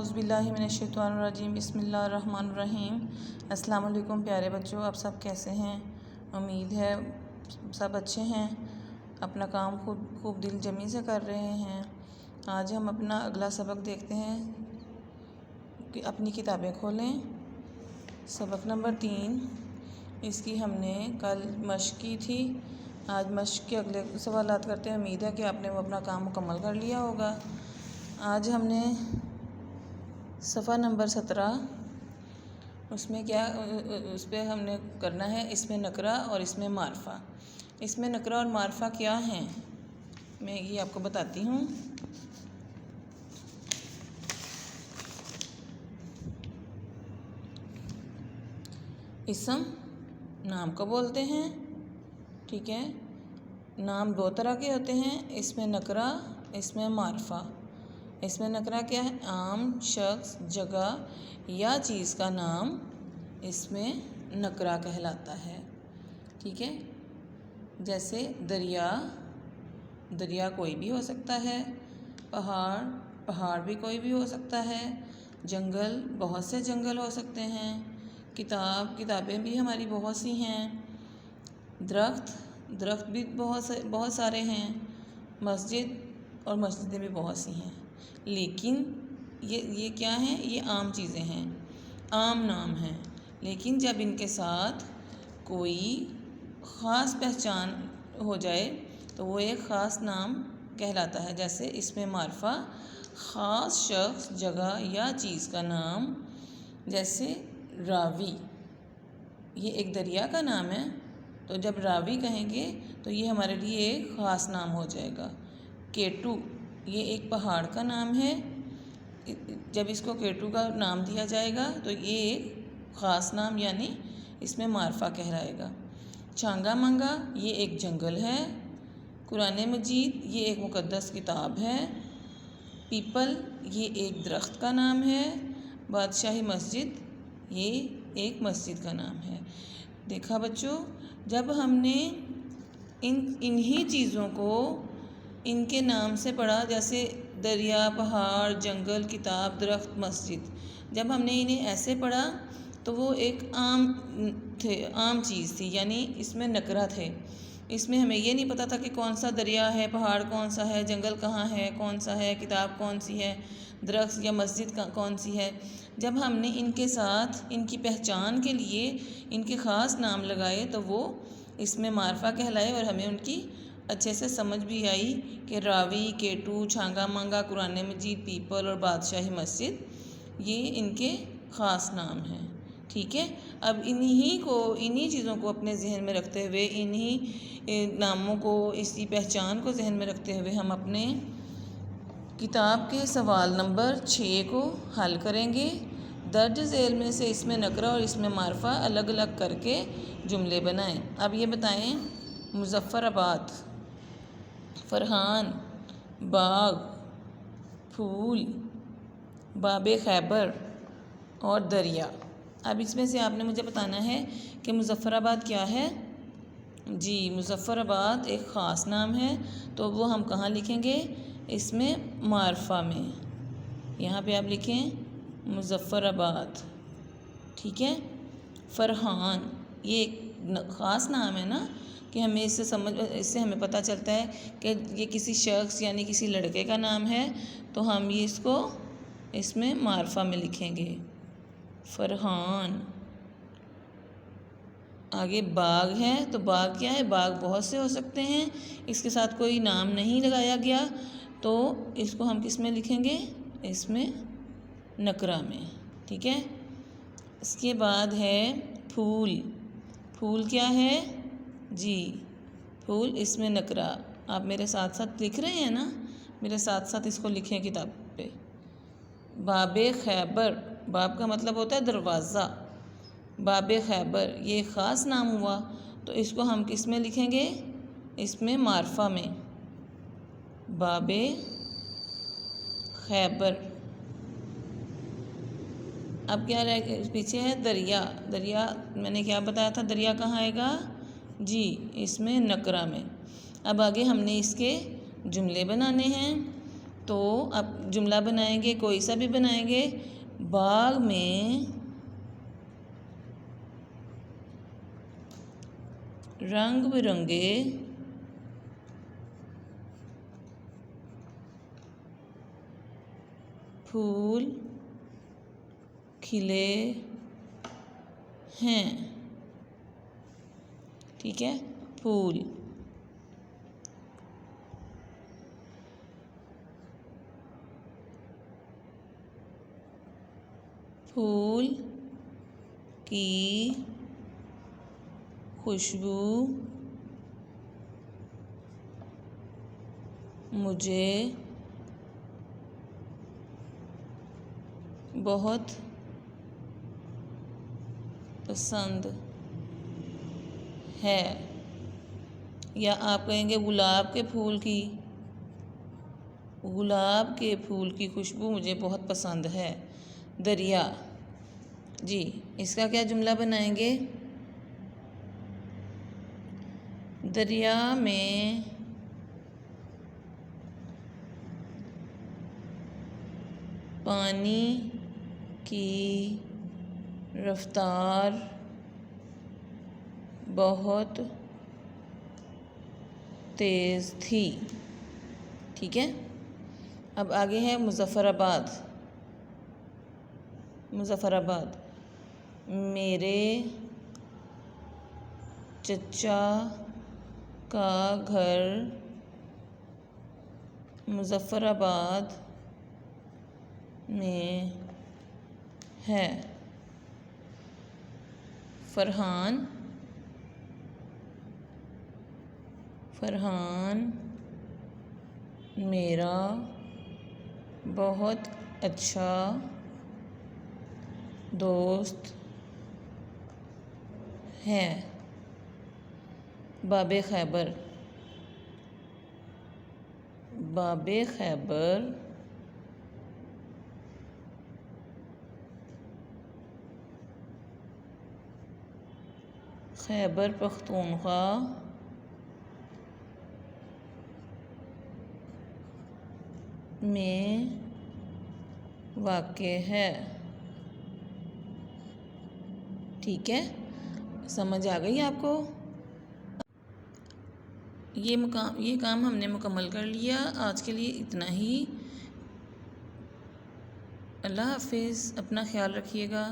औज़ुबिल्लाहिमिनश्शैतानिर्रजीम बिस्मिल्लाहिर्रहमानिर्रहीम। अस्सलाम वालेकुम प्यारे बच्चों, आप सब कैसे हैं? उम्मीद है सब अच्छे हैं, अपना काम खूब दिल जमी से कर रहे हैं। आज हम अपना अगला सबक देखते हैं कि अपनी किताबें खोलें। सबक नंबर 3, इसकी हमने कल मश्क की थी। आज मश्क के अगले सवालात करते हैं। उम्मीद है कि आपने वो अपना काम मुकम्मल कर लिया होगा। आज हमने सफ़ा नंबर 17, उसमें क्या उस पर हमने करना है इसमें नकरा और इसमें मारफा। इसमें नकरा और मारफा क्या हैं मैं ये आपको बताती हूँ। इसम नाम को बोलते हैं, ठीक है। नाम दो तरह के होते हैं, इसमें नकरा, इसमें मारफा। इसमें नकरा क्या है? आम शख्स, जगह या चीज़ का नाम इसमें नकरा कहलाता है, ठीक है। जैसे दरिया, दरिया कोई भी हो सकता है। पहाड़, पहाड़ भी कोई भी हो सकता है। जंगल, बहुत से जंगल हो सकते हैं। किताब, किताबें भी हमारी बहुत सी हैं। दरख्त, दरख्त भी बहुत सारे हैं। मस्जिद और मस्जिदें भी बहुत सी हैं। लेकिन ये क्या हैं? ये आम चीज़ें हैं, आम नाम हैं। लेकिन जब इनके साथ कोई ख़ास पहचान हो जाए तो वो एक ख़ास नाम कहलाता है। जैसे इसमें मारफा, ख़ास शख्स, जगह या चीज़ का नाम। जैसे रावी, ये एक दरिया का नाम है, तो जब रावी कहेंगे तो ये हमारे लिए एक ख़ास नाम हो जाएगा। केटू, ये एक पहाड़ का नाम है। जब इसको केटू का नाम दिया जाएगा तो ये एक ख़ास नाम यानी इसमें मारफा कहलाएगा। चांगा मंगा, ये एक जंगल है। कुरान मजीद, ये एक मुक़द्दस किताब है। पीपल, ये एक दरख्त का नाम है। बादशाही मस्जिद, ये एक मस्जिद का नाम है। देखा बच्चों, जब हमने इन्हीं चीज़ों को इनके नाम से पढ़ा, जैसे दरिया, पहाड़, जंगल, किताब, दरख्त, मस्जिद, जब हमने इन्हें ऐसे पढ़ा तो वो एक आम चीज़ थी, यानी इसमें नकरा थे। इसमें हमें ये नहीं पता था कि कौन सा दरिया है, पहाड़ कौन सा है, जंगल कहाँ है, कौन सा है, किताब कौन सी है, दरख्त या मस्जिद कौन सी है। जब हमने इनके साथ इनकी पहचान के लिए इनके ख़ास नाम लगाए तो वो इसमें मारफा कहलाए और हमें उनकी अच्छे से समझ भी आई कि रावी, केटू, छांगा मांगा, कुरान मजीद, पीपल और बादशाही मस्जिद, ये इनके ख़ास नाम हैं, ठीक है। अब इन्हीं चीज़ों को अपने जहन में रखते हुए, इन्हीं नामों को, इसी पहचान को जहन में रखते हुए हम अपने किताब के सवाल नंबर 6 को हल करेंगे। दर्ज झेल में से इसमें नकरा और इसमें मारफा अलग अलग करके जुमले बनाएं। अब ये बताएं, मुज़फ़्फ़राबाद, फ़रहान, बाग, फूल, बाबे खैबर और दरिया। अब इसमें से आपने मुझे बताना है कि मुज़फ़्फ़राबाद क्या है। जी, मुज़फ़्फ़राबाद एक ख़ास नाम है, तो वो हम कहाँ लिखेंगे? इसमें मारफा में। यहाँ पे आप लिखें मुज़फ़्फ़राबाद, ठीक है। फ़रहान, ये एक ख़ास नाम है ना, कि हमें इससे हमें पता चलता है कि ये किसी शख्स यानी किसी लड़के का नाम है, तो हम ये इसको इसमें मारफा में लिखेंगे, फ़रहान। आगे बाग है, तो बाग क्या है? बाग बहुत से हो सकते हैं, इसके साथ कोई नाम नहीं लगाया गया, तो इसको हम किस में लिखेंगे? इसमें नकरा में, ठीक है। इसके बाद है फूल। फूल क्या है? जी, फूल इसमें नकरा। आप मेरे साथ साथ लिख रहे हैं ना? मेरे साथ साथ इसको लिखें किताब पे। बाबे खैबर, बाब का मतलब होता है दरवाज़ा। बाबे खैबर ये ख़ास नाम हुआ, तो इसको हम किस में लिखेंगे? इसमें मारफा में, बाबे खैबर। अब क्या रह पीछे है? दरिया। दरिया मैंने क्या बताया था? दरिया कहाँ आएगा? जी, इसमें नकरा में। अब आगे हमने इसके जुमले बनाने हैं। तो अब जुमला बनाएंगे, कोई सा भी बनाएंगे। बाग में रंग बिरंगे फूल खिले हैं। ठीक है, फूल। फूल की खुशबू मुझे बहुत पसंद है। या आप कहेंगे गुलाब के फूल की खुशबू मुझे बहुत पसंद है। दरिया जी, इसका क्या जुमला बनाएंगे? दरिया में पानी की रफ्तार बहुत तेज़ थी। ठीक है, अब आगे है मुज़फ़्फ़राबाद। मुज़फ़्फ़राबाद, मेरे चचा का घर मुज़फ़्फ़राबाद में है। फरहान मेरा बहुत अच्छा दोस्त है। बाबे खैबर खैबर पख्तूनख्वा में वाक़ है। ठीक है, समझ आ गई आपको? ये काम हमने मुकम्मल कर लिया। आज के लिए इतना ही। अल्लाह हाफिज़, अपना ख्याल रखिएगा।